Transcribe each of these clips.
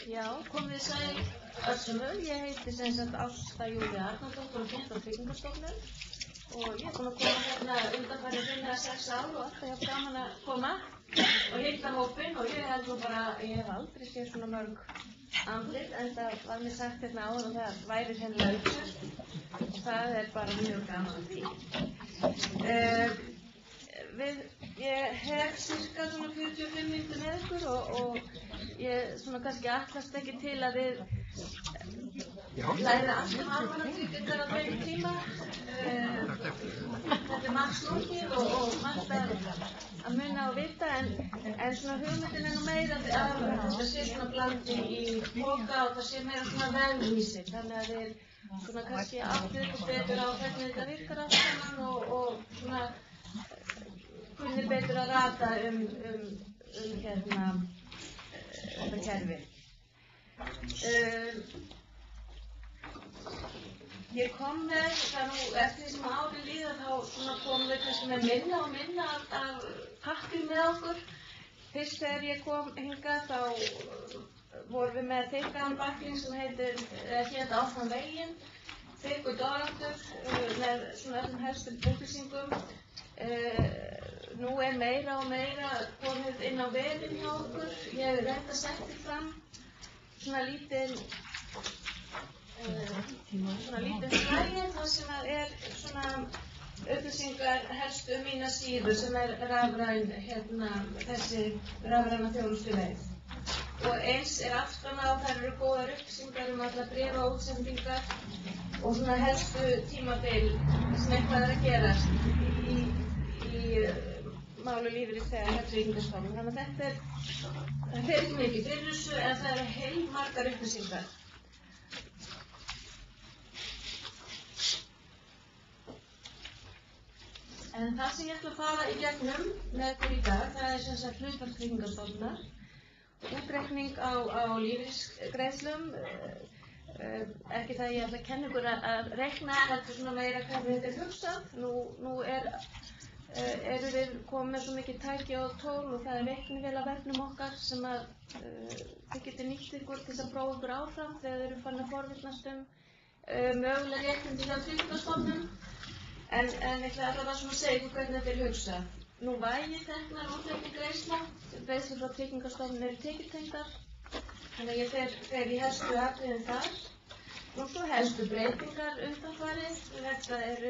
Já, komið þið sæl öllsumul. Ég heiti sem sagt Ásta Júlía Arnardóttir og kynnt á Tryggingastofnun og ég er búin að koma hérna undanfarið 5-6 ár og alltaf hef gaman að koma og hitta hópinn og ég held nú bara, ég hef aldrei séð svona mörg andlit en það var mér sagt hérna áður og það væri hennilega uppsett og það er bara mjög gaman að því. Ég hef cirka svona 45 mínútur með ykkur og ég svona kannski ætlast ekki til að við læri allir almannatryggingar á þeim tíma. Þetta er margt slungið og margt að muna og vita en svona hugmyndin er nú meira að þetta sé svona blanding í boka og það sé meira svona vegvísir þannig að þeir svona kannski áttir ykkur betur á hvernig þetta virkar allt saman og svona kunni betur að rata þetta kerfi. Ég kom með, það nú eftir því sem árið líða þá komum við kannski með minna og minna af pappír með okkur. Fyrst þegar ég kom hingað þá vorum við með þykkan bækling sem hét Áfram veginn, þykkur dogandur með svona öllum helstu upplýsingum. Nú er meira og meira komið inn á vefinn hjá okkur. Ég hef reynda setti fram svona lítið slægir þar sem er svona upplýsingar helstu mína síður sem er rafræn, þessi rafræna þjónustuleið. Og eins er aftan á, þar eru góðar upplýsingar alla bréfa og útsendingar og svona helstu tímabil sem eitthvað er að gerast í málu lífeyrisþega hjá Tryggingastofnun. Þannig að þetta fer ekki mikið fyrir þessu en það eru heilmargar upplýsingar. En það sem ég ætla að fara í gegnum með ykkur í dag, það er sem sagt hlutfall Tryggingastofnunar, útreikning á lífeyrisgreiðslum, ekki það ég ætla að kenna ykkur að reikna, heldur svona meira hvernig þetta er hugsað. Nú eru við komið með svo mikið tæki og tól og það er reiknivél af vefnum okkar sem að þið getur nýtt ykkur til að prófa ykkur áfram þegar þið eru farin að forvitnast mögulega réttindi hjá Tryggingastofnun. En ég ætla allavega svona að segja ykkur hvernig þetta er hugsað. Nú vægi teknar útreikning greiðslur frá Tryggingastofnun eru tekjutengdar, þannig að ég fer í helstu atriðin þar. Nú svo helstu breytingar undanfarið, það er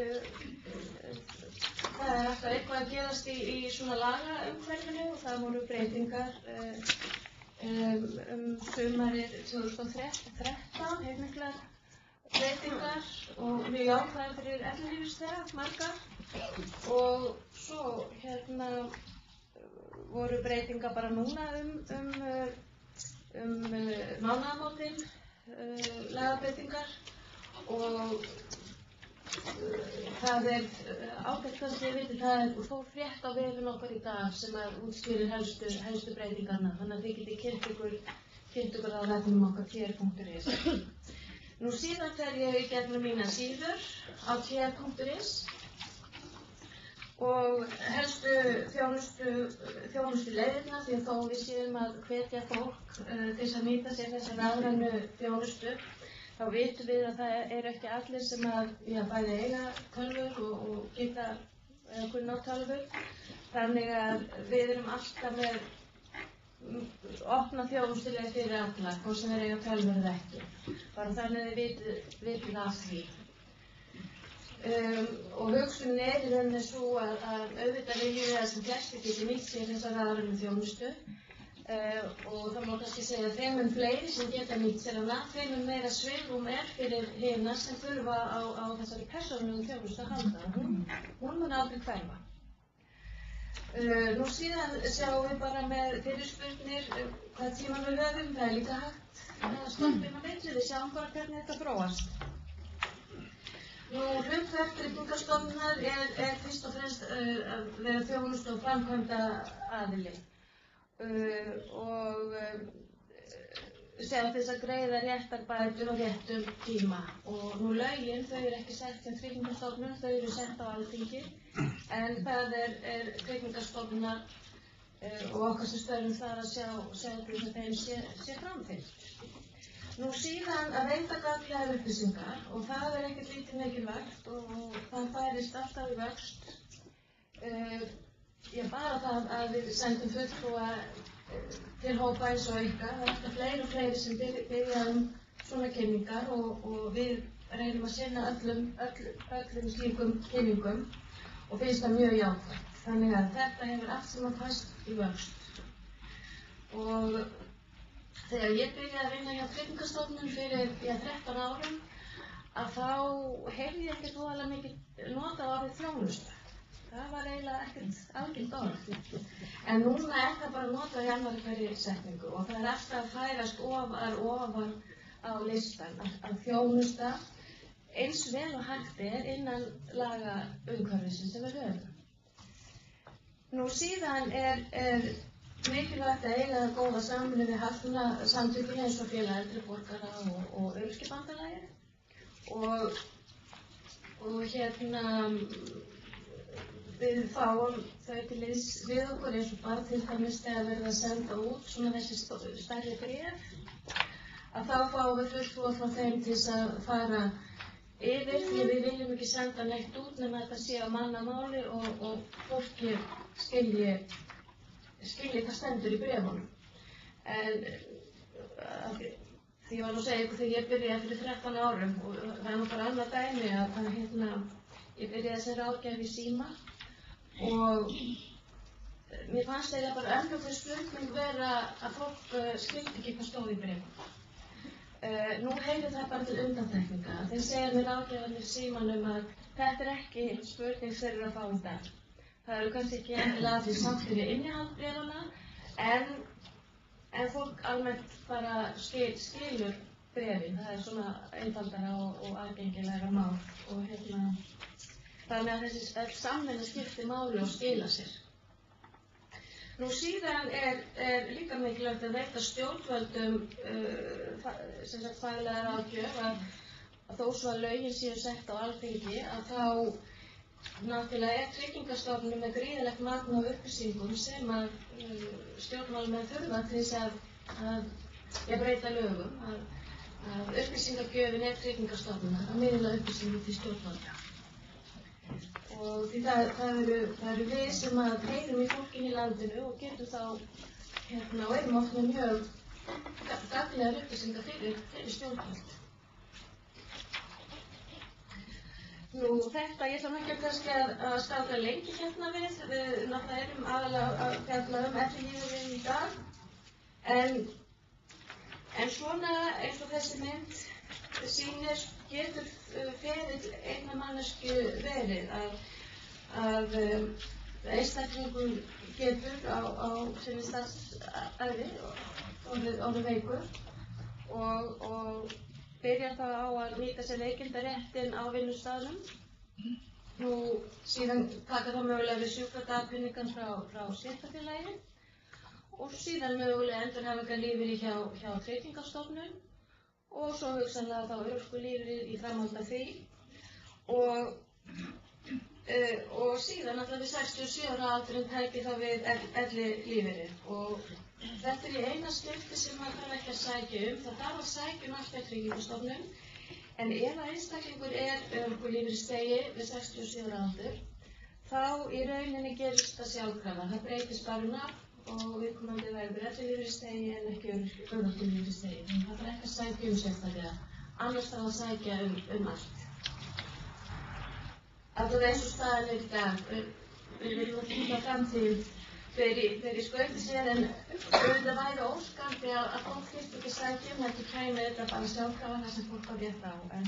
alltaf eitthvað að gerast í svona lagaumhverfinu og það voru breytingar sumarið 2013, heilmiklar breytingar og mjög jákvæðar fyrir ellilífeyrisþega, margar. Og svo voru breytingar bara núna mánaðamótin, lagabreytingar og það er ágætt kannski að vita, það fór frétt á vefinn okkar í dag sem að útskýrir helstu breytingarna, þannig að þið getið kynnt ykkur á vefnum okkar tr.is. Nú síðan fer ég í gegnum mína síður á tr.is og helstu þjónustuleiðirnar því að þó við séum að hvetja fólk til þess að nýta sér þessa rafrænu þjónustu þá vitum við að það eru ekki allir sem að bæði eiga tölvur og geta kunna á tölvur. Þannig að við erum alltaf með opna þjónustuleið fyrir alla, hvort sem þeir eiga tölvur eða ekki. Bara þannig að þið vitið af því. Og hugsunin er í rauninni svo að auðvitað viljum við að sem flestir geti nýtt sér þessa rafrænu þjónustu og það má kannski segja að þeim fleiri sem geta nýtt sér hana, þeim meira svigrúm er fyrir hina sem þurfa á þessari persónulegu þjónustu að halda. Hún mun aldrei hverfa. Nú síðan sjáum við bara með fyrirspurnir hvað tíma við höfum, það er líka hægt að stoppa inn á milli, við sjáum bara hvernig þetta þróast. Nú, hlutverk Tryggingastofnunar er fyrst og fremst að vera þjónustu og framkvæmda aðili og segja þess að greiða réttar bætur á réttum tíma. Og nú lögin, þau eru ekki sett hjá Tryggingastofnun, þau eru sett á Alþingi, en það er Tryggingastofnunar og okkar sem störfum þar að sjá til þess að þeim sé framfylgt. Nú síðan að veita gagnlegar upplýsingar og það ekkert lítið mikilvægt og það færist alltaf í vöxt. Bara það að við sendum fulltrúa til hópa eins og ykkar, það alltaf fleiri og fleiri sem byrja svona kynningar og við reynum að sinna öllum slíkum kynningum og finnst það mjög jákvætt. Þannig að þetta hefur allt saman færst í vöxt. Og þegar ég byrjaði að vinna hjá Tryggingastofnun fyrir 13 árum að þá heyrði ég ekkert voðalega mikið notað orðið þjónusta. Það var eiginlega ekkert algengt orð. En núna það bara notað í annarri hverri setningu og það alltaf að færast ofar á listan að þjónusta eins vel og hægt innan lagaumhverfisins sem við höfum. Nú síðan mikilvægt að eiga góða samvinnu við hagsmunasamtökin eins og Félag eldri borgara og Öryrkjabandalagið og við fáum þau til liðs við okkur eins og bara til dæmis þegar verið að senda út svona þessi stærri bréf að þá fáum við fulltrúa frá þeim til þess að fara yfir því við viljum ekki senda neitt út nema þetta sé á mannamáli og fólki skilji hvað stendur í bréfunum. En því ég var nú að segja ykkur þegar ég byrjaði fyrir 13 árum og það nú bara annað dæmi að ég byrjaði sem ráðgjafi í Síma og mér fannst eiginlega bara önnur spurning vera að fólk skildi ekki hvað stóð í bréfunum. Nú heyrir það bara til undantekninga. Þeir segja mér ráðgjafarnir í Símanum að þetta ekki spurning sem þeir eru að fá í dag. Það eru kannski ekki endilega því sáttir við innihald bréfanna en fólk almennt bara skilur bréfin. Það svona einfaldara og aðgengilegra mál og þannig að þessi samvinna skiptir máli og skila sér. Nú síðan líka mikilvægt að veita stjórnvöldum faglega ráðgjöf að þó svo að lögin séu sett á Alþingi að þá náttúrulega Tryggingastofnun með gríðarlegt magn af upplýsingum sem að stjórnmálamenn þurfa til þess að breyta lögum að upplýsingagjöfin Tryggingastofnunar að miðla upplýsingum til stjórnvalda. Og því það eru við sem að heyrum í fólkinu í landinu og getum þá og erum oft með mjög gagnlegar upplýsingar fyrir stjórnvald. Nú þetta, ég ætla ekki kannski að staldra lengi við náttúrulega erum aðalega að fjalla ellilífeyri í dag en svona eins og þessi mynd sýnir getur ferill einnar manneskju verið að einstaklingur getur á sinni starfsævi orðið veikur og byrjar þá á að nýta sér veikindaréttinn á vinnustaðnum. Nú síðan taka það mögulega við sjúkradagpeningan frá stéttarfélagi og síðan mögulega endurhæfingarlífeyri hjá Tryggingastofnun og svo hugsanlega þá örorkulífeyri í framhaldi af því og síðan alltaf við 67 ára aldurinn tæki þá við ellilífeyri og þetta í eina skipti sem maður þarf ekki að sækja það þarf að sækja alltaf Tryggingastofnun en ef einstaklingur örorkulífeyrisþegi við 67 ára aldur þá í rauninni gerist það sjálfkrafa, það breytist bara nafn og viðkomandi verður ellilífeyrisþegi en ekki örorkulífeyrisþegi. Það þarf ekki að sækja sérstaklega, annars þarf að sækja allt. Alltaf eins og staðan í dag, við viljum að týna framtíð fyrir skauti sér en auðvitað væri óskandi að fólk þyrfti ekki sækja heldur kæmi þetta bara sjálfkrafa þar sem fólk á rétt á en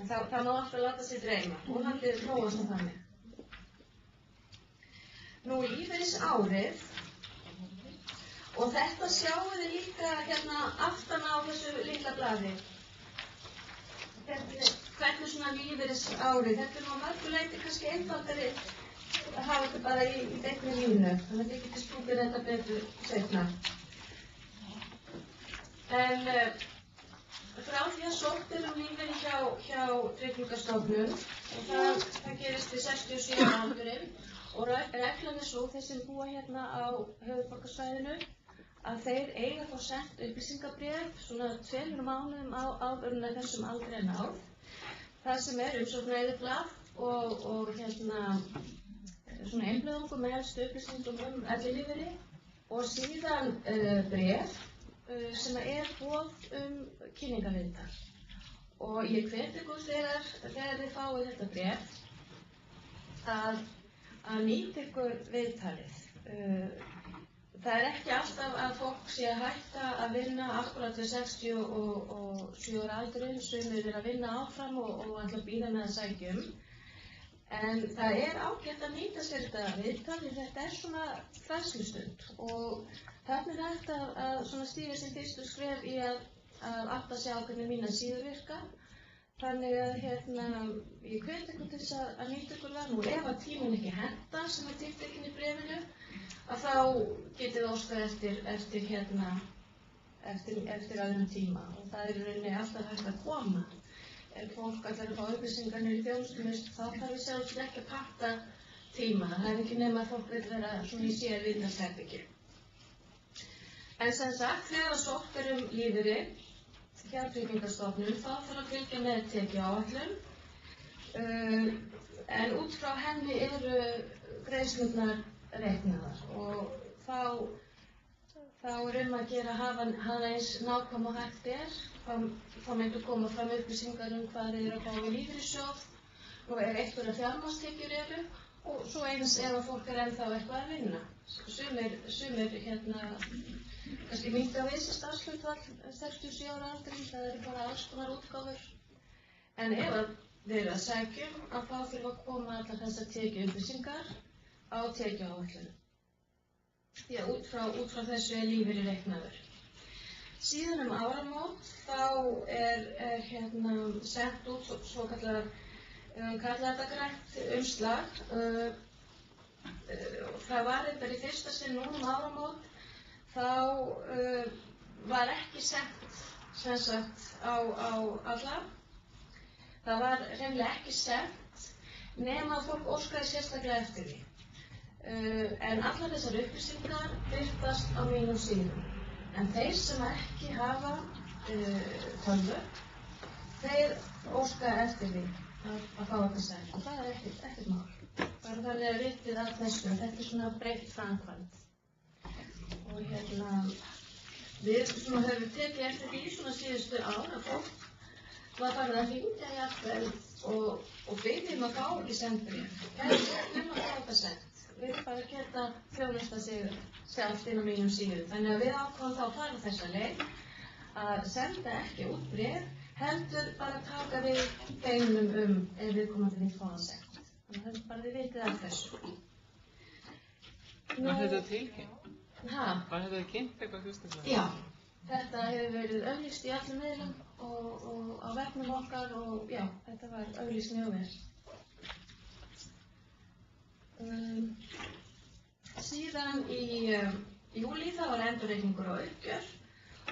það má alltaf láta sig dreyma og haldið þróast á þannig. Nú lífeyrisárið og þetta sjáum við líka aftan á þessu litla blaði. Hvernig svona lífeyrisárið, þetta nú að mörgu leyti kannski einfaldari að hafa þetta bara í beinni línu, þannig að þið getur spúkið þetta betur seinna. En frá því að sótt lífeyri hjá Tryggingastofnun og það gerist við 67 ára aldurinn Og reglan svo, þeir sem búa hérna á höfuðborgarsvæðinu, að þeir eiga þá sent upplýsingabréf svona 2 mánuðum áður en þessum aldrei náð. Það sem umsóknareyðublað og svona einblöðungur með helstu upplýsingum ellilífeyri og síðan bréf sem boð kynningarviðtal. Og ég hvet ykkur þegar þið fáið þetta bréf að nýta ykkur viðtalið. Það ekki alltaf að fólk sé að hætta að vinna akkurat við 67 ára aldurinn, sumir að vinna áfram og ætla að bíða með að sækja En það ágætt að nýta sér þetta viðtal, því þetta svona fræðslustund og þarna hægt að stíga sin fyrstu skref í að átta sig á hvernig mínar síður virka. Þannig að ég hvet ykkur til að nýta ykkur það. Nú ef að tíminn ekki henta sem tiltekin í bréfinu, að þá getið óskað eftir öðrum tíma og það í rauninni alltaf hægt að koma. Ef fólk ætlar að fá upplýsingar niður í þjónustumist, þá þarf við sjálfsagt ekki að panta tíma. Það ekki nema að fólk vil vera svona í sér viðtalsherbergi. En sem sagt, þegar sótt lífeyri hjá Tryggingastofnun, þá þarf að fylgja með tekjuáætlun, en út frá henni eru greiðslurnar reiknaðar og þá að gera að hafa hana eins nákvæm og hægt þá myndu koma fram upplýsingar hvað þeir að fá í lífeyrissjóð og ef einhverjar fjármagnstekjur eru og svo eins ef að fólk ennþá eitthvað að vinna. Sumir kannski minnka við þessi starfshlutfall 67 ára aldurinn, það eru bara alls konar útgáfur. En ef þeir eru að sækja, þá þurfa að koma allar þessar tekjuupplýsingar á tekjuáætlun. Já, út frá þessu lífeyri reiknaður. Síðan áramót, þá sent út svo kallar þetta grænt umslag. Það var þetta í fyrsta sinn núna áramót, þá var ekki sent á alla. Það var hreinlega ekki sent nema að fólk óskaði sérstaklega eftir því. En allar þessar upplýsingar birtast á mínum síðum. En þeir sem ekki hafa tölvu, þeir óska eftir því að fá þetta sent. Og það ekkert mál. Bara þannig að vitið af þessu, þetta svona breytt framkvæmd. Og við höfum tekið eftir því svona síðustu ár að fólk var farið að hringja jafnvel og biðja að fá ekki sendbréf. Að fá þetta sent. Við bara geta þjónusta sig sjálft inn á mínum síðum. Þannig að við ákváðum þá að fara þessa leið að senda ekki út bréf, heldur bara taka við beiðnum ef við komum til að fá það sent. Þannig að bara þið vitið af þessu. Var þetta tilkynnt? Var þetta kynnt eitthvað fyrst? Já, þetta hefur verið auglýst í öllum miðlum og á vefnum okkar og já, þetta var auglýst mjög vel. Síðan í júlí þá var endurreikningur á uppgjör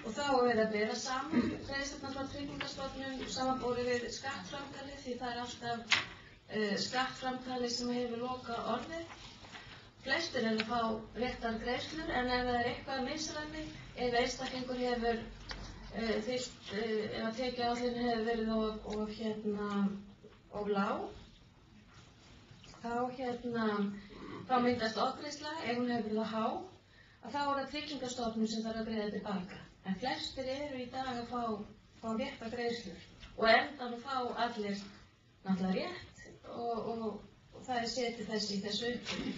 og þá verið að bera saman greiðslurnar frá Tryggingastofnun samanborið við skattframtalið því það alltaf skattframtalið sem hefur lokað orðið. Flestir að fá réttar greiðslur en ef það eitthvað misræmi, ef einstaklingur hefur fyrst, ef að tekjuáætlun hefur verið of lág, þá myndast ofgreiðsla, ef hún hefur verið há, að þá það Tryggingastofnun sem þarf að greiða tilbaka. En flestir eru í dag að fá réttar greiðslur og endan fá allir náttúrulega rétt og það setið í þessu uppgjörni.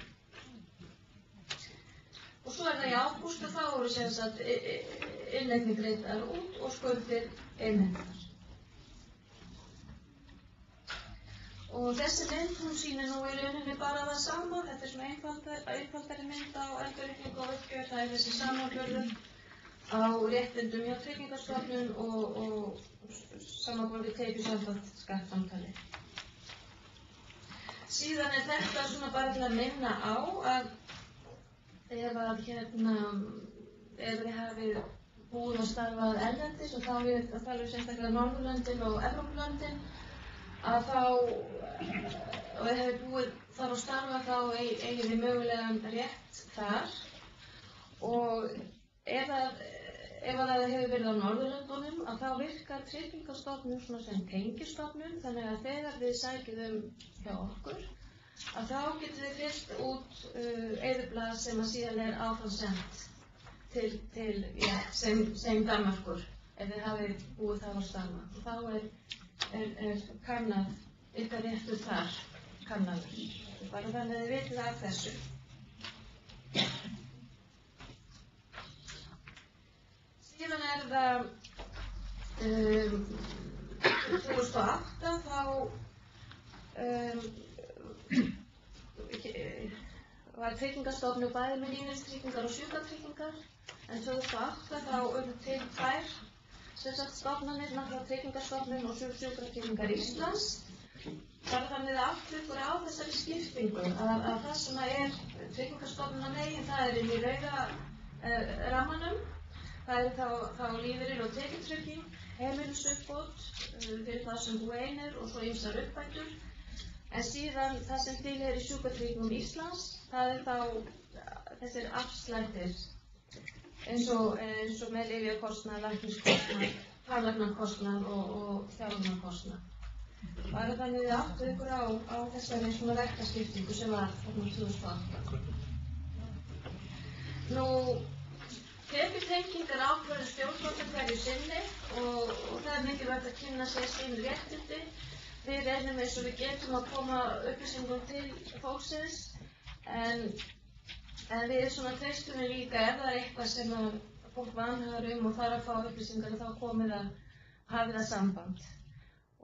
Og svo það í ágúst og þá eru sem sagt inneignir greiddar út og skuldir innheimtar. Og þessi mynd, hún sýnir nú í rauninni bara það sama. Þetta svona einfaldari mynd á endurreikningu og uppgjör. Það þessi samanburður á réttindum hjá Tryggingastofnun og samanburði tekið samkvæmt skattframtali. Síðan þetta svona bara til að minna á að ef þið hafið búið og starfað erlendis og þá erum við sérstaklega Norðurlöndin og Evrópulöndin að þá, og þið hefur búið þar og starfa þá eigið þið mögulegan rétt þar og ef það hefur verið á Norðurlöndunum að þá virkar Tryggingastofnun svona sem tengistofnun þannig að þegar þið sækið hjá okkur að þá getur þið fyllt út eyðublað sem að síðan áfram sendt til sem Danmerkur ef þið hafið búið þar að starfa og þá er kannað ykkar réttur þar kannaður bara þannig að þið vitið af þessu. Síðan það 2008 þá var Tryggingastofnun bæði með lífeyristryggingar og sjúkratryggingar en 2008 þá urðu til tvær stofnanir, náttúrulega Tryggingastofnun og Sjúkratryggingar Íslands. Það þannig að allt liggur á þessari skiptingu að það sem Tryggingastofnun megin það inn í rauða rammanum. Það þá lífeyrir og tekjutrygging, heimilisuppbót fyrir það sem búa einir og svo ýmsar uppbætur. En síðan það sem tilheyrir Sjúkratryggingum Íslands, það þá þessir afslættir eins og með lyfjakostnað, lækniskostnað, tannlæknakostnað og þjálfunarkostnað. Bara þannig að áttu ykkur á þessari svona verkaskiptingu sem var þarna 2008. Nú, tekjutenging ákvörðun stjórnvalda hverju sinni og það er mikilvægt að kynna sér sín réttindi. Við reynum eins og við getum að koma upplýsingum til fólksins en við svona treystum við líka ef það er eitthvað sem fólk vanhagar og þarf að fá upplýsingar og þá komið að hafi það samband.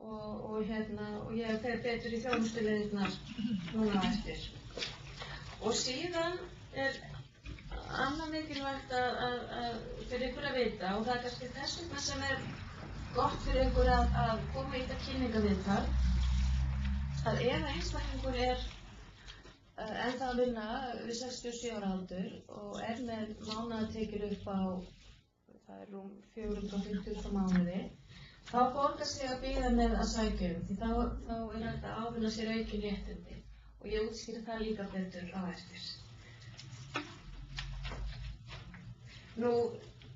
Og ég fer betur í þjónustuleiðirnar núna eftir. Og síðan annað mikilvægt fyrir ykkur að vita og það kannski þess vegna sem gott fyrir ykkur að koma í þetta kynningaviðtal að ef einstaklingur ennþá að vinna við 67 ára aldur og með mánaðartekjur upp á það rúm 450.000 mánuði þá borgar sig að bíða með að sækja því þá hægt að ávinna sér aukin réttindi og ég útskýri það líka betur á eftir. Nú,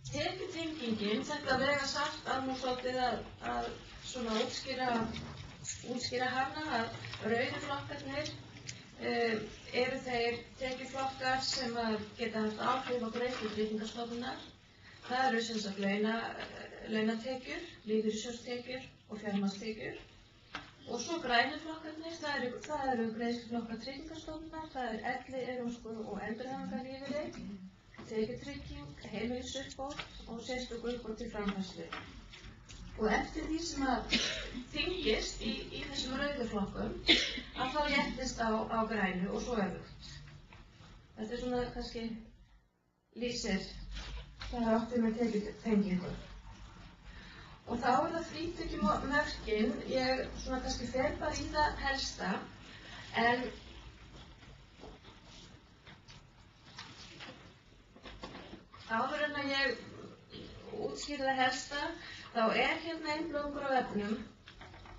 tekjutengingin, þetta vega sagt nú svolítið að svona útskýra hana að rauðu flokkarnir eru þeir tekjuflokkar sem geta haft áhrif á greiðslur Tryggingastofnunar. Það eru sem sagt launatekjur, lífeyrissjóðstekjur og fjármagnstekjur. Og svo grænu flokkarnir, það eru greiðsluflokkar Tryggingastofnunar, það elli, örorku og endurhæfingarlífeyrir, tekjutrygging, heimilisuppbót og sérstök uppbót til framfærslu. Og eftir því sem þyngist í þessum rauðu flokkum að þá léttist á grænu og svo öfugt. Þetta svona kannski lýsir hvað átti með tekjutengingu. Og þá það frítekjumörkin, ég svona kannski fer bara í það helsta, en áður en að ég útskýri það helsta, þá hérna einblöðungur á vefnum.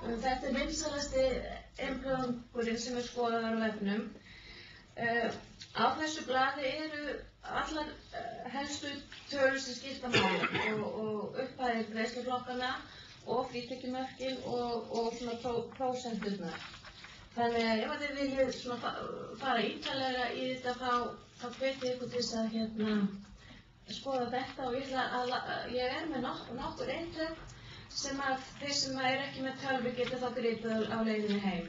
Þetta vinsælasti einblöðungurinn sem skoðaður á vefnum. Á þessu blaði eru allar helstu tölur sem skipta máli og upphæðir greiðsluflokkana og frítekjumörkin og svona prósenturnar. Þannig að ef þið viljið svona fara ítarlega í þetta þá hvet ég ykkur til þess að skoða þetta og ég með nokkur eintök sem þeir sem ekki með tölvu geta þá gripið á leiðinni heim.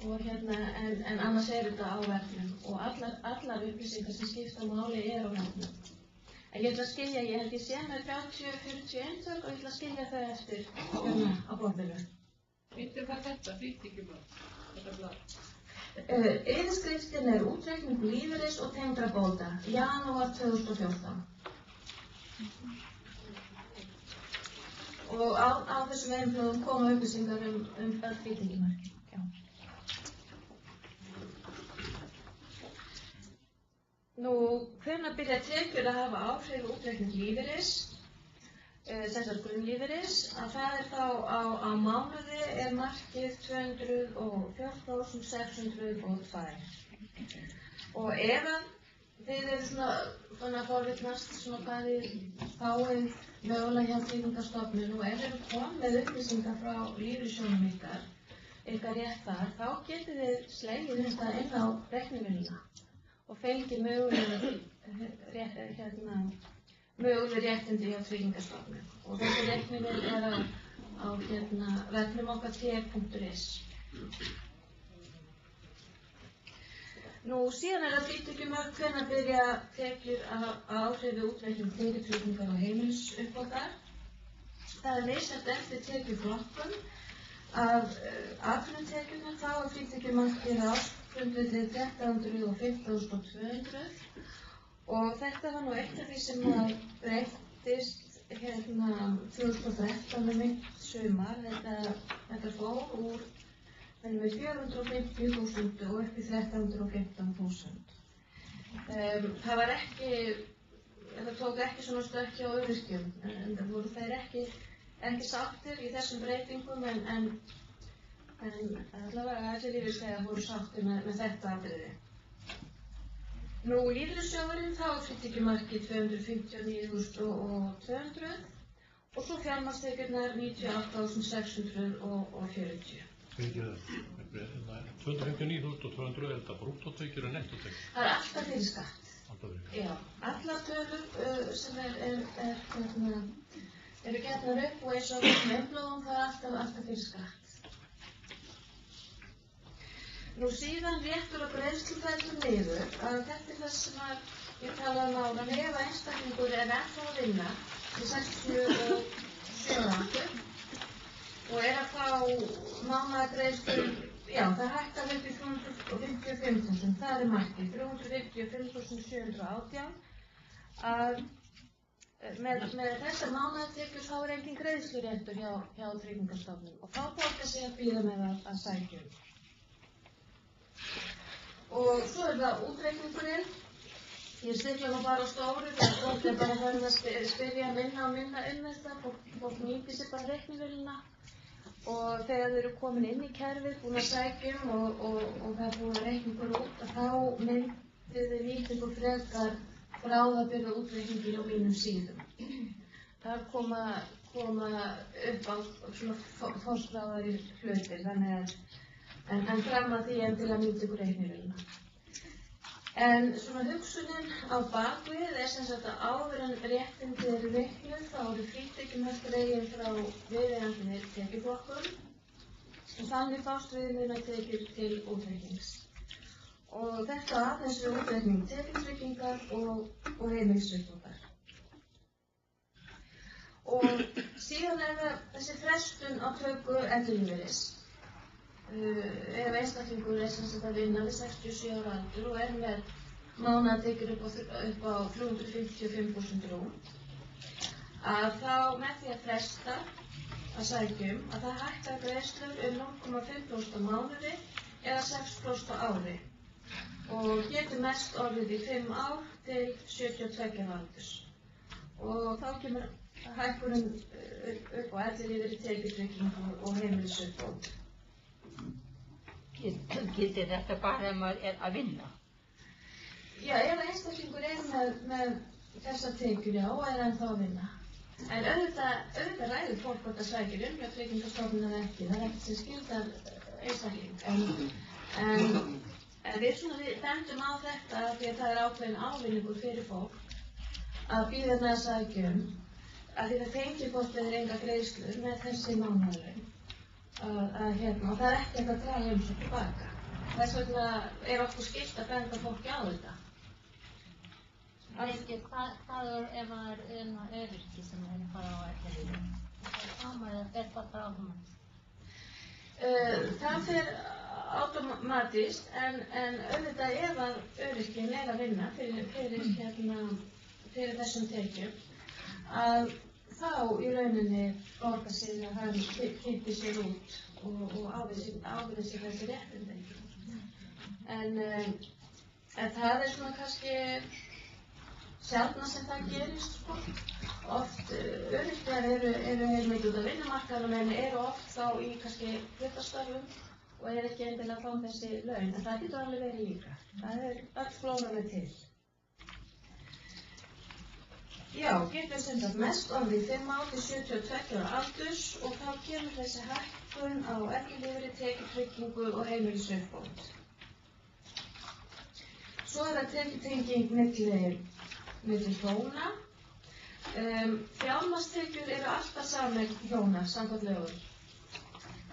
Og en annars þetta á vefnum og allar upplýsingar sem skipta máli á vefnum. En ég ætla að skilja, ég held ég sé með 30-40 eintök og ég ætla að skilja þau eftir á borðinu. Vitið hvað þetta frítekjublað, þetta blað? Yfirskriftin útreikning lífeyris og tengdra bóta, janúar 2014. Og á þessum einblöðum koma upplýsingar öll frítekjumörkin. Nú, hvenær byrja tekjur að hafa áhrif útreikning lífeyris? grunnlífeyris, að það þá á mánuði markið 214.602. Og ef þið eru svona forvitnast hvað þið fáið mögulega hjá Tryggingastofnun og ef þið eru komið með upplýsingar frá lífeyrissjóðnum ykkar rétt þar, þá getið þið slegið þetta inn á reiknivélina og fengið möguleg réttindi hjá Tryggingastofnun. Og þessi reiknivél á vefnum okkar tr.is. Síðan það frítekjumörk hvenær byrja tekjur að áhrifi útreikning tekjutryggingar og heimilisuppbótar. Það misjafnt eftir tekjuflokkum. Af atvinnutekjurnar þá frítekjumörkið á ársgrundvelli 1300 og 15.200 og þetta var eitt af því sem breyttist 2013 mitt sumar. Þetta fór úr 450.000 og upp í 1315.000. Það tók ekki svona stökki á öryrkjum, en það voru þeir ekki sáttir í þessum breytingum en allavega allir lífeyrisþegar voru sáttir með þetta atriði. Lífeyrissjóðurinn þá frítekjumarkið 259.200 og svo fjármagnstekjurnar 98.640. 259.200, er þetta brúttótekjur og nettótekjur? Það alltaf fyrir skatt. Já, allar tölur sem eru getnar upp og eins og með umblóðum það alltaf fyrir skatt. Síðan réttur og greiðslufærslu niður að þetta það sem ég talaði áðan ef einstaklingur ennþá að vinna í 67 árum og að fá mánaðargreiðslur, já það hækkar upp í 355.000, það markið, 355.718 að með þessar mánaðartekjur þá engin greiðsluréttur hjá Tryggingastofnun og þá borgar sig að bíða með að sækja. Og svo það útreikningurinn. Ég stikla bara á stóru, fólk bara farin að spyrja minna og minna þetta, fólk nýtir sér bara reiknivélina og þegar þau eru komin inn í kerfið, búin að sækja og það er búin að reikningur út, þá myndið þau nýtt ykkur frekar bráðabirgða útreikningin á mínum síðum. Það koma upp á svona forskráðari hlutir, þannig að en fram að því til að nýta ykkur reiknivélina. En svona hugsunin á bakvið sem sagt að áður en réttindi eru reiknuð þá eru frítekjumörk dregin frá viðeigandi tekjuflokkum og þannig fást viðmiðunartekjur til útreiknings. Og þetta aðeins við útreikning tekjutryggingar og heimilisuppbótar. Og síðan það þessi frestun á töku ellilífeyris. Ef einstaklingur sem sagt að vinna við 67 ára aldur og með mánaðartekjur upp á 355.000 rúm, að þá með því að fresta að sækjum að það hækkar greiðslur 0,5% á mánuði eða 6% á ári og getur mest orðið í 5 ár til 72 aldurs. Og þá kemur hækkunin upp á ellilífeyri tekjutryggingu og heimilisuppbót. Gildir þetta bara ef maður að vinna? Já, ef einstaklingur með þessar tekjur, já, ennþá að vinna. En auðvitað ræður fólk hvort að sækja hjá Tryggingastofnun eða ekki, það ekkert sem skyldar einstakling. En við bendum á þetta því að það ákveðin ávinningur fyrir fólk að bíða með að sækja að því það tengir fólk eða enga greiðslur með þessi mánaðarlaun. Og það er ekki að draga svo tilbaka. Þess vegna okkur skylt að benda fólki á þetta. Hvað ef maður er öryrki sem að fara á ellilífeyri? Það fer bara átomatist? Það fer átomatist en auðvitað ef að öryrkinn að vinna fyrir þessum tekjum að þá í rauninni borgar sig að hann kynnti sér út og ábyrði sig þessi réttindi. En það svona kannski sjaldnar sem það gerist. Oft öryrkjar þær eru heilmikið út af vinnumarkaðnum en eru oft þá í kannski hlutastörfum og ekki endilega að fá þessi laun, en það getur alveg verið líka. Það öll flóran til. Já, getur sem sagt mest orðið 5 ár til 72 ára aldurs og þá kemur þessi hækkun á ellilífeyri, tekjutryggingu og heimilisuppbót. Svo það tekjutenging milli hjóna. Fjármagnstekjur eru alltaf sameign hjóna samkvæmt lögum.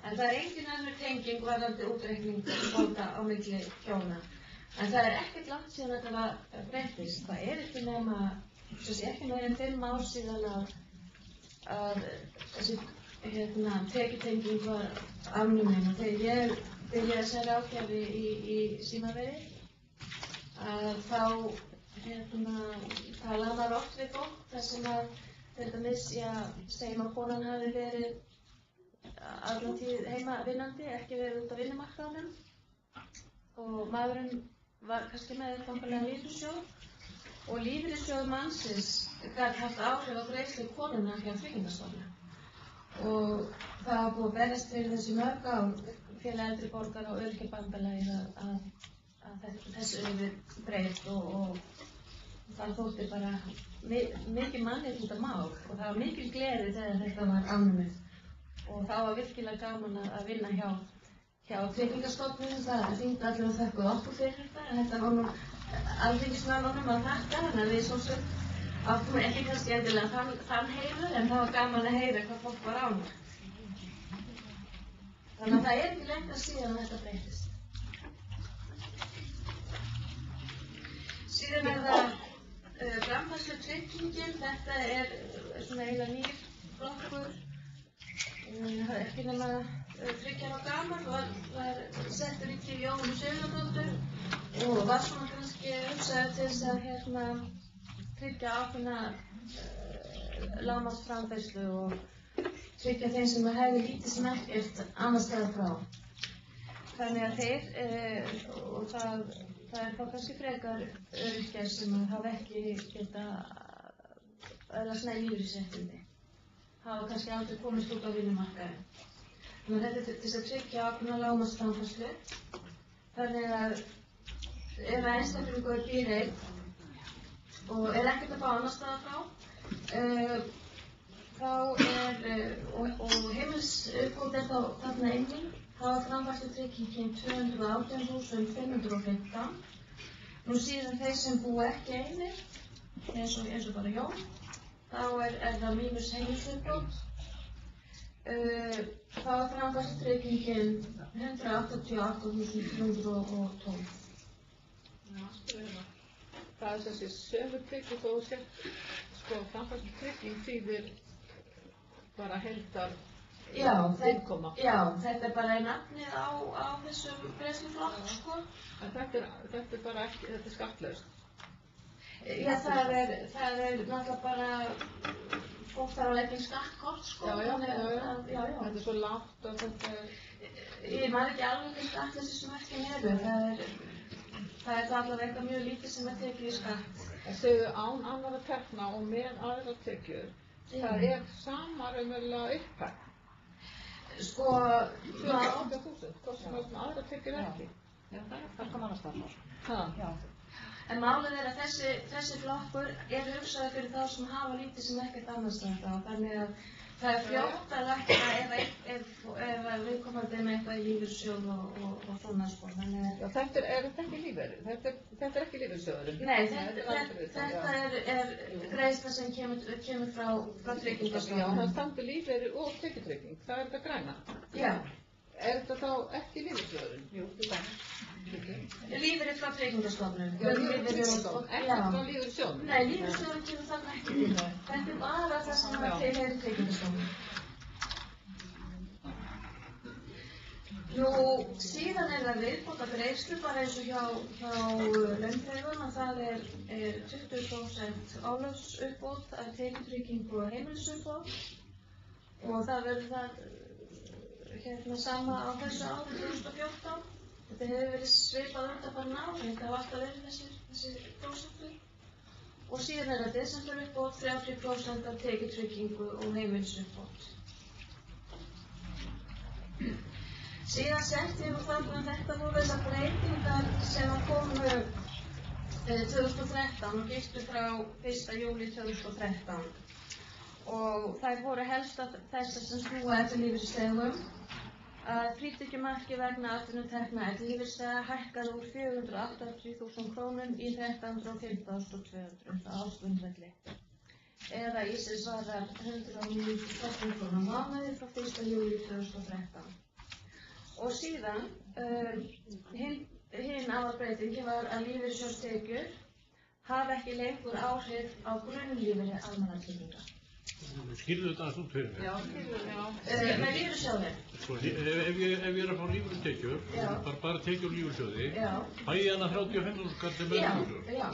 En það engin önnur tenging varðandi útreikning bóta á milli hjóna. En það ekkert langt síðan þetta breyttist. Það ekki nema, ekki meira en 5 ár síðan að þessi tekjutenging var afnumin. Og þegar ég byrjaði að segja ráðgjafi í Símaveri, þá talaði maður oft við fólk þar sem að til dæmis, segjum að konan hafi verið allan tíð heima vinnandi, ekki verið út á vinnumarkaðnum og maðurinn var kannski með bankalega lífeyrissjóð og lífeyrissjóð mannsins gat haft áhrif á greiðslu konunnar hjá Tryggingastofnun og það var búið að berjast fyrir þessi mörg ár Félag eldri borgara og Öryrkjabandalagið að þessu yrði breytt og það þótti bara mikið mannréttindamál og það var mikil gleði þegar þetta var afnumið. Og það var virkilega gaman að vinna hjá Tryggingastofnun. Það hringdi allir og þökkuðu okkur fyrir þetta. Þetta var nú alþingismönnunum að þakka, þannig að við svo sem áttum ekki kannski endilega þann heimur, en það var gaman að heyra hvað fólk var ánægt. Þannig að það ekki lengt að síðan þetta breytist. Síðan það framfærslutryggingin. Þetta svona eiginlega nýr flokkur. Ekki nema 3 ára gamall var settur í tíu Jóhannu Sigurðardóttur og var svona kannski hugsaður til þess að tryggja ákveðna lágmarksframfærslu og tryggja þeim sem hefði lítið sem ekkert annars staðar frá. Þannig að þeir, og það þá kannski frekar öryrkjar sem hafa ekki getað öðlast næg lífeyrisréttindi. Hafa kannski aldrei komist út á vinnumarkaðinn. Þannig að þetta til þess að tryggja ákveðna lágmarksframfærslu. Þannig að ef einstaklingur býr einn og ekkert að fá annars staðar frá, og heimilsuppbót þá þarna engin, þá var framfærslutryggingin 218.515. Nú síðan þeir sem búa ekki einir, eins og bara Jón, þá það mínus heimilsuppbót. Þá var framfærslutryggingin 188.312. Það þessi sömu trygging og þú sett, framfærslutrygging þýðir bara heildar innkoma. Já, þetta bara nafnið á þessum greiðsluflokk, En þetta bara ekki, þetta skattlaust. Já, það náttúrulega bara, fólk þarf að leggja skattkort, Já. Þetta svo lágt og þetta Ég man ekki alveg hvað skattleysis eru. Það allavega eitthvað mjög lítið sem tekið í skatt. Það segðu án annarra tekna og með aðra tekjur. Það sama raunverulega upphæð. 280.000, hvort sem aðra tekjur ekki. Já, það kom annars þar. Já. En málið að þessi flokkur hugsaður fyrir þá sem hafa lítið sem ekkert annars þarna. Þannig að það fljótt að lækka ef viðkomandi með eitthvað í lífeyrissjóð og svona Já, þetta ekki lífeyrir. Þetta ekki lífeyrissjóðurinn. Nei, þetta greiðsla sem kemur frá Tryggingastofnun. Já, það stendur lífeyrir og tekjutrygging. Það þetta græna. Já. Þetta þá ekki lífeyrissjóðurinn? Jú, þetta Lífeyrir frá Tryggingastofnun. Ekki frá lífeyrissjóðurinn? Nei, lífeyrissjóðurinn kemur þarna ekki til það. Þetta bara það sem tilheyrir Tryggingastofnun. Nú, síðan það viðbótargreiðslu bara eins og hjá launþegum að það 20% álagsuppbót af tekjutryggingu og heimilisuppbót og það verður sama á þessu ári 2014. Þetta hefur verið svipað undanfarin ár, þetta hafa alltaf verið þessi prósentur og síðan það desemberuppbót, 30% af tekjutryggingu og heimilisuppbót. Síðan setti ég þetta voru þessar breytingar sem komu 2013 og giltu frá 1. júlí 2013 og þær voru helst af þessar sem snúa ellilífeyrisþegum að frítekjumarki vegna atvinnutekna ellilífeyrisþega hækkaði úr 480.000 krónum í 1315.200 á ársgrundvelli eða í sem svarar 109.000 krónum á mánuði frá 1. júlí 2013. Og síðan hinn aðalbreytingin var að lífeyrissjóðstekjur hafa ekki lengur áhrif á grunnlífeyri almannatrygginga. Skilðu þetta aðeins út fyrir mig? Já, skilðu, já. Með lífeyrissjóði. Sko, ef ég er að fá lífeyristekjur, bara tekjur lífeyrissjóði, fæ ég hana 35.000 kall til meðlumsjóð? Já.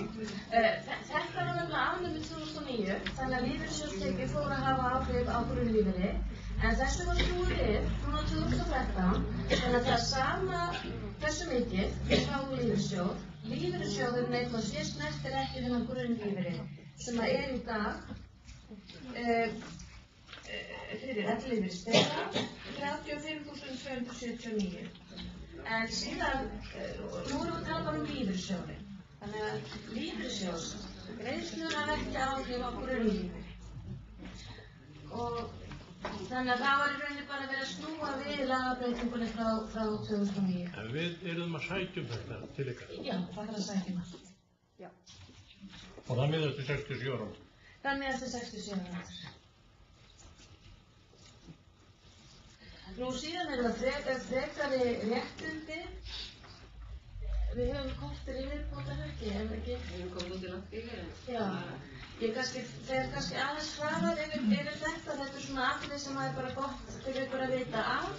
Þetta var nefnilega afnumið 2009, þannig að lífeyrissjóðstekjur fóru að hafa áhrif á grunnlífeyri. En þessu var snúið við núna 2013, þannig að það sama hversu mikið frá lífeyrissjóð. Lífeyrissjóðurinn eitthvað snertir ekki þennan grunnlífeyri sem að í dag fyrir ellilífeyrisþega 35.279. En síðan, nú erum við að tala bara lífeyrissjóði. Þannig að lífeyrissjóðsgreiðslur hafa ekki áhrif á grunnlífeyri. Og þannig að það var í rauninni bara verið að snúa við lagabreytingunni frá 2009. En við erum að sækjum þetta til ykkar? Já, það er að sækjum það. Já. Og það miðast til 67 ára? Það miðast til 67 ára. Nú síðan það frekari réttindi. Við höfum kortir í viðbótar ekki, ef ekki? Við höfum komið til langt yfir. Já. Ég fer kannski aðeins hraðar yfir þetta. Þetta er svona atriði sem er bara gott fyrir ykkur að vita af.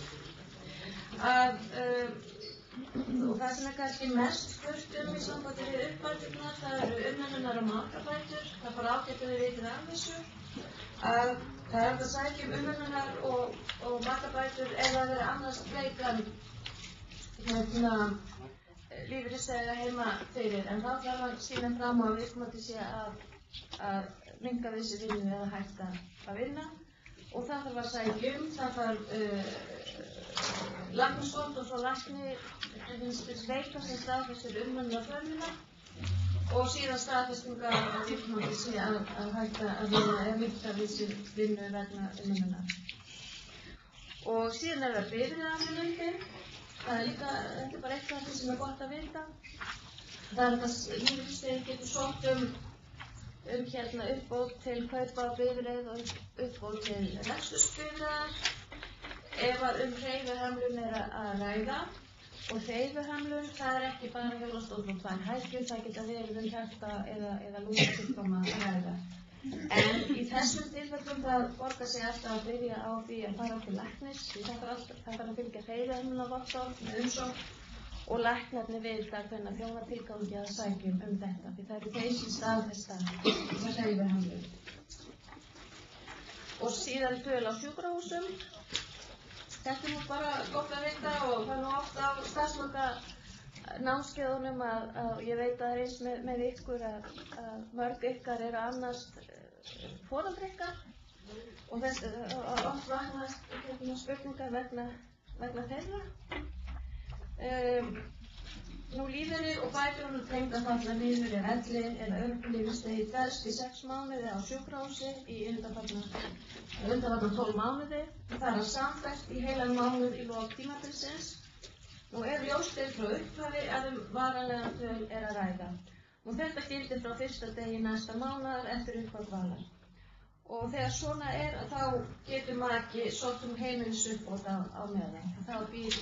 Og það sem er kannski mest spurt í sambandi við uppbæturnar, það eru umönnunar og makabætur. Það fór ágætt að við vitið af þessu. Það er hægt að sækja umönnunar og makabætur ef það verið annars bleikan lífeyrisþega heima fyrir. En þá þarf að sýna fram á viðkomandi sé að minnka við sér vinnu eða hætta að vinna og það þarf að sækja það þarf læknisvott og svo lækni veika sem staðfestir umönnunarþörfina og síðan staðfestinga að viðkomandi sé að hætta að vinna eða minnka við sér vinnu vegna umönnunar. Og síðan er það bifreiðafnumundin. Það er líka, þetta er bara eitt af því sem er gott að vita. Það er að lífeyrisþegi getur sótt uppbót til kaupa á bifreið og uppbót til rekstursbifreiðar ef að hreyfihömlun er að ræða. Og hreyfihömlun, það er ekki bara hjólastól og tvær hækjur, það geta verið hjarta eða lungnasjúkdóma að ræða. En í þessum tilfellum það borgar sig alltaf að byrja á því að fara til læknis, því það þarf að fylgja hreyfihömlunarvottorð með umsókn og læknarnir vita hvernig þjóna tilgangi að sækjum þetta, því það eru þeir sem staðfesta með hreyfihömlun. Og síðan dvöl á sjúkrahúsum. Þetta er nú bara gott að vita og það er nú oft á starfslokanámskeiðunum að ég veit að það er eins með ykkur að mörg ykkar eru annast foreldri ykkar og þess að oft vaknast spurningar vegna þeirra. Nú lífeyrir og bætur og tengda falla niður elli eða örorkulífeyrisþegi dvelst í 6 mánuði á sjúkrahúsi í undanfarna 12 mánuði. Það er samfellt í heilan mánuð í lok tímabilsins. Nú ljóst frá upphafi að varanlega dvöl er að ræða. Nú þetta gildir frá fyrsta degi næsta mánaðar eftir upphaf dvalar. Og þegar svona er þá getur maður ekki sótt heimilisuppbót á meðan. Þá býr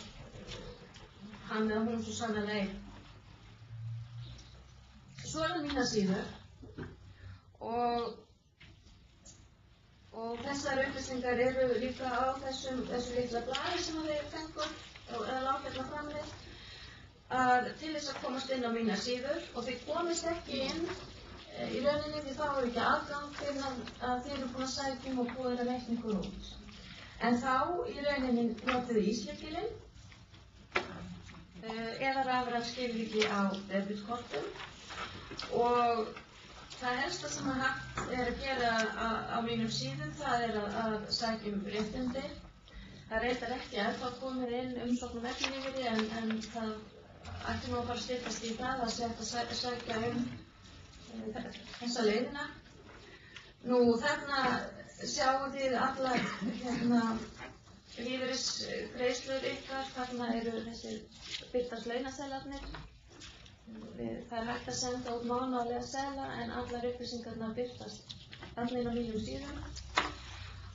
hann eða hún svo sannarlega. Svo er það mína síður og þessar upplýsingar eru líka á þessu litla blaði sem þeir fengur eða láta hérna fram við til þess að komast inn á mína síður og þið komist ekki inn í rauninni því þá eru ekki aðgang fyrir að þið eru búin að sækjum og búið að reikna ykkur út. En þá í rauninni notið þið íslykilinn eða rafræn skilríki á debitkortum og Það helsta sem hægt að gera á mínum síðum, það að sækja réttindi. Það reyndar ekki ennþá komið inn umsókn ellilífeyri en það ætti nú að bara styttast í það að sækja þessa leiðina. Nú þarna sjáum þið allar lífeyrisgreiðslur ykkar, þarna eru þessir birtast launaseðlarnir. Það hægt að senda út mánaðarlega seðla en allar upplýsingarnar birtast þarna inn á mínum síðum.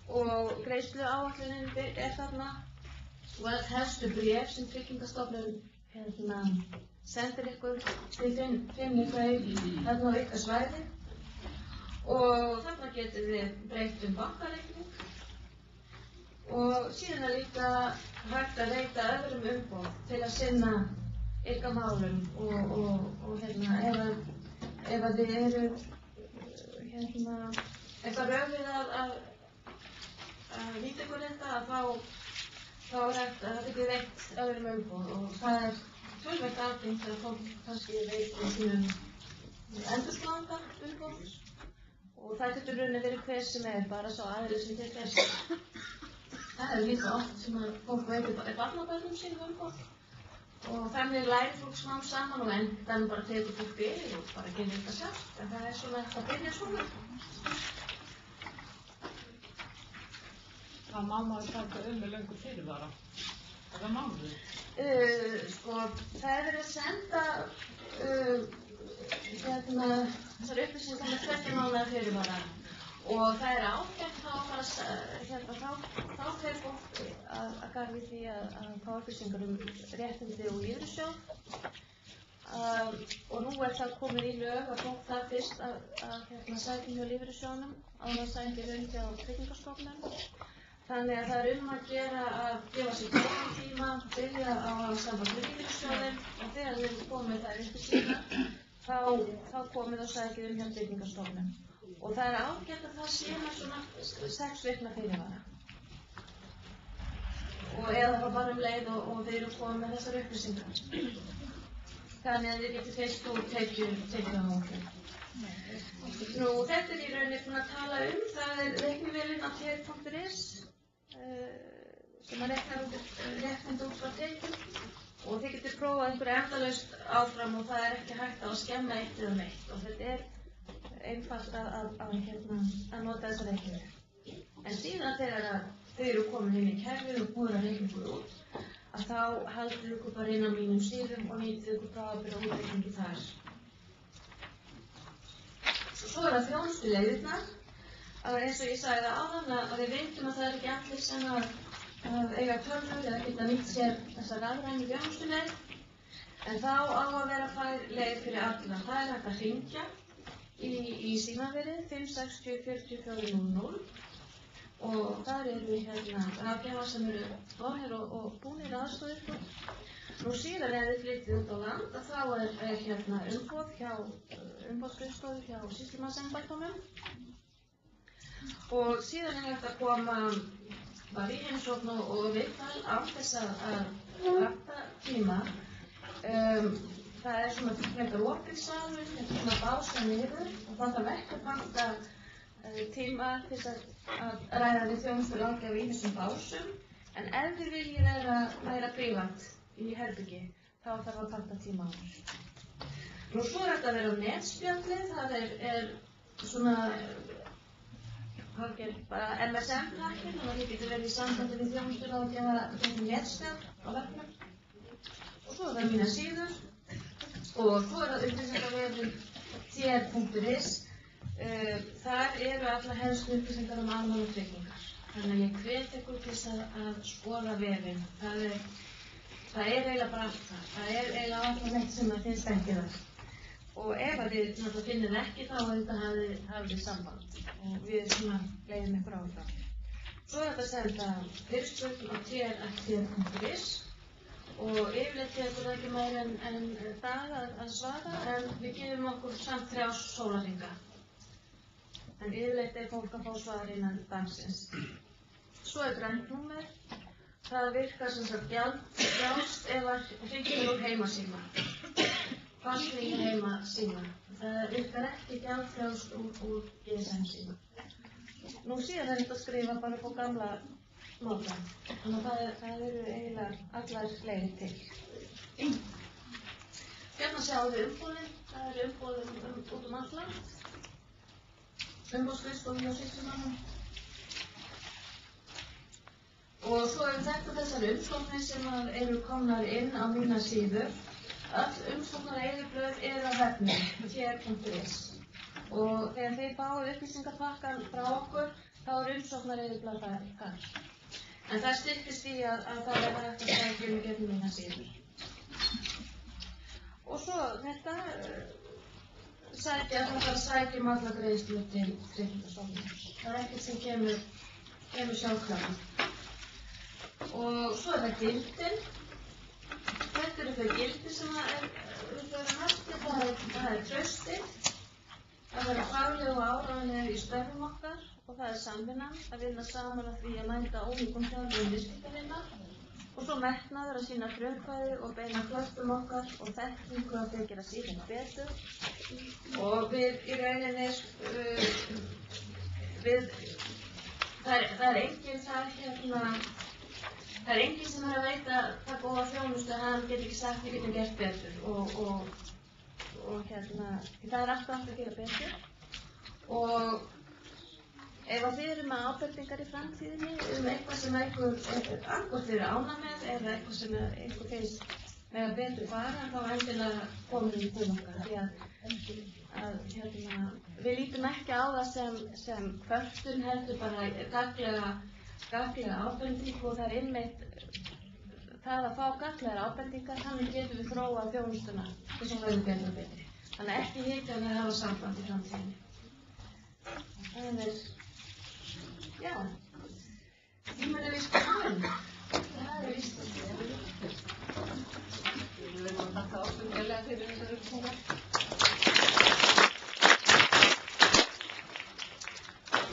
Og greiðsluáætlunin þarna og öll helstu bréf sem Tryggingastofnun sendir ykkur til finni þau þarna á ykkar svæði. Og þarna getur þið breytt bankareikning og síðan líka hægt að veita öðrum umboð til að sinna ykkar málum og ef að þið eru eitthvað röfið að nýta ykkur þetta þá er hægt að það getur veitt öðrum umboð og það töluvert algengt þegar fólk kannski veit sínum endurskoðanda umboð og það getur rauninni verið hver sem bara sá aðrir sem til þess. Það líka oft sem að fólk veitir barnabörnum sínum umboð og þannig lærir fólk smám saman og endanum bara tekur fólk yfir og bara gerir þetta sjálft en það svona eftir að byrja svona. Það má maður taka með löngu fyrirvara. Það má þau? Það verið að senda þessar upplýsingar með 20 mánaða fyrirvara og það ágætt þá fer fólk að garði því að fá upplýsingar réttindi og lífeyrissjóð og nú það komið í lög að fólk það fyrst að sækja hjá lífeyrissjóðnum áður að sækja hjá Tryggingastofnun. Þannig að það að gera að gefa sér tíma, byrja á að samband við lífeyrissjóðinn og þegar við komum þær upplýsingar þá komið og sækið hjá Tryggingastofnun. Og það ágætt að það sé með svona 6 vikna fyrirvara. Og eða bara leið og þeir eru komið með þessar upplýsingar. Þannig að þið getur fyrst úr tekið á móti. Nú, þetta í rauninni búin að tala það reiknivélin á TR.is sem að reikna út frá tekjum og þið getur prófað einhverju endalaust áfram og það ekki hægt að skemma eitt eða neitt og þetta einfalt að nota þessar reiknivél. En síðan þegar þau eru komin inn í kerfið og búin að reikna ykkur út að þá haldið ykkur bara inn á mínum síðum og nýtið ykkur bráðabirgðaútreikningi þar. Svo það þjónustuleiðirnar eins og ég sagði áðan að við veitum að það ekki allir sem að eiga tölvur eða geta nýtt sér þessa rafrænu þjónustuleið en þá á að vera fær leið fyrir alla. Það hægt að hringja í símaverið 560 4400 og þar eru við rafgjafar sem eru vonir og búnir aðstoða ykkur. Nú síðan þið flytið út á land að þá er umboð hjá umboðsskrifstofu hjá sýslumannsembættunum og síðan hægt að koma bara í heimsókn og viðtal á þess að vakta tíma. Það svona frekar opið salur, þetta svona bása niður og það þarf ekki að panta tíma til að ræða við þjónusturáðgjafa í þessum básum en ef þið viljið vera prívat í herbyggi þá þarf að panta tíma á þessu. Nú svo þetta að vera á netspjalli, það er svona bara MSM-pakkin þannig að þið getur verið í sambandi við þjónusturáðgjafa þetta netspjall á vefnum og svo það mínar síður og svo það upplýsingavefur TR.is. Þar eru allar helstu upplýsingar almannatryggingar. Þannig að ég hvet ykkur til að skoða vefinn. Það eiginlega bara allt þar. Það eiginlega alltaf neitt sem það finnst ekki þar. Og ef þið finnið ekki þá hafið þið samband og við leiðum ykkur áfram. Svo þetta senda fyrirspurn á TR.is og yfirleitt tekur það ekki meira en dag að svara en við gefum okkur samt 3 sólarhringa. En yfirleitt fólk að fá svar innan dagsins. Svo grænt númer. Það virkar sem sagt gjaldfrjálst ef að hringir úr heimasíma. Fast hringir heimasíma. virkar ekki gjaldfrjálst úr GSM-síma. Nú síðan er þetta að skrifa bara upp á gamla máta, þannig að það eru eiginlega allar leiðir til. Hérna sjáum við umboðin, það eru umboðin út allt land, umboðsskrifstofu hjá sýslumönnum. Og svo eru þetta þessar umsóknir sem eru komnar inn á mína síður. Öll umsóknareyðublöð eru á vefnum, tr.is. Og þegar þið fáið upplýsingapakkan frá okkur, þá er umsóknareyðublöð þar. En það styrkist í að það er hægt að sækja í gegnum mína síður. Og svo þetta, það þarf að sækja alla greiðslur til Tryggingastofnunar. Það er ekkert sem kemur sjálfkrafa. Og svo er það gildin. Þetta eru þau gildi sem við höfum eftir. Það er traustið, að vera fagleg og áreiðanleg í störfum okkar og það er samvinnan, að vinna saman að því að mæta ólíkum þjálfum viðskiptavina og svo metnaður að sýna frumkvæði og beina kröftum okkar og þekkingu að þau gera síðan betur. Og við í rauninni, það er enginn sem er að veita það góða þjónustu að hann getur ekki sagt við getum gert betur og það er alltaf að gera betur. Og ef þið eru með ábendingar í framtíðinni eitthvað sem einhver annað fyrir ánægð með eða eitthvað sem einhver finnst með að betur fara, þá endilega komum við til okkar. Því að við lítum ekki á það sem kvörtun heldur bara gagnlega ábending og það er einmitt það að fá gagnlegar ábendingar, þannig getum við þróað þjónustuna þess að verður betur og betri. Þannig ekki hika við að hafa samband í framtíðinni. Þannig, já, tíminn er víst búinn.